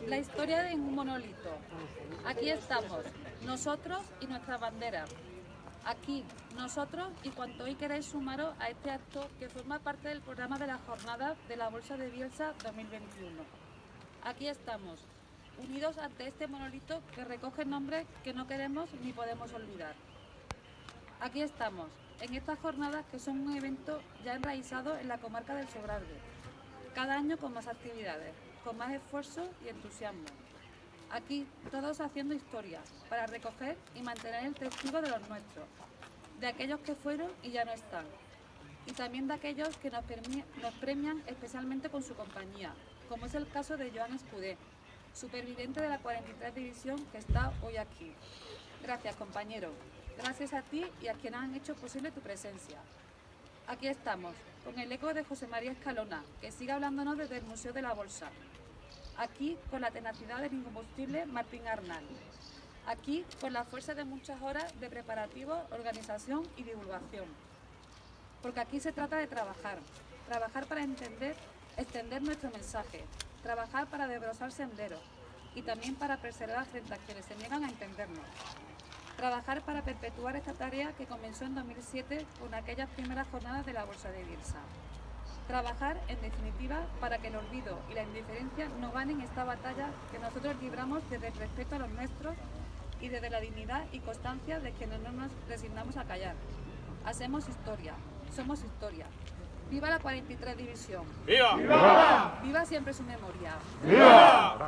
La historia en un monolito. Aquí estamos, nosotros y nuestra bandera. Aquí, nosotros y cuanto hoy queráis sumaros a este acto que forma parte del programa de la jornada de la Bolsa de Bielsa 2021. Aquí estamos, unidos ante este monolito que recoge nombres que no queremos ni podemos olvidar. Aquí estamos, en estas jornadas que son un evento ya enraizado en la comarca del Sobrarbe, cada año con más actividades, con más esfuerzo y entusiasmo. Aquí, todos haciendo historia, para recoger y mantener el testigo de los nuestros, de aquellos que fueron y ya no están, y también de aquellos que nos premian especialmente con su compañía, como es el caso de Joan Escudé, superviviente de la 43 División que está hoy aquí. Gracias, compañero. Gracias a ti y a quienes han hecho posible tu presencia. Aquí estamos, con el eco de José María Escalona, que sigue hablándonos desde el Museo de la Bolsa. Aquí, con la tenacidad del incombustible Martín Arnal. Aquí, con la fuerza de muchas horas de preparativo, organización y divulgación. Porque aquí se trata de trabajar para extender nuestro mensaje, trabajar para desbrozar senderos y también para preservar frente a quienes se niegan a entendernos. Trabajar para perpetuar esta tarea que comenzó en 2007 con aquellas primeras jornadas de la Bolsa de Bielsa. Trabajar, en definitiva, para que el olvido y la indiferencia no ganen esta batalla que nosotros libramos desde el respeto a los nuestros y desde la dignidad y constancia de quienes no nos resignamos a callar. Hacemos historia, somos historia. ¡Viva la 43 División! ¡Viva! ¡Viva! ¡Viva siempre su memoria! ¡Viva!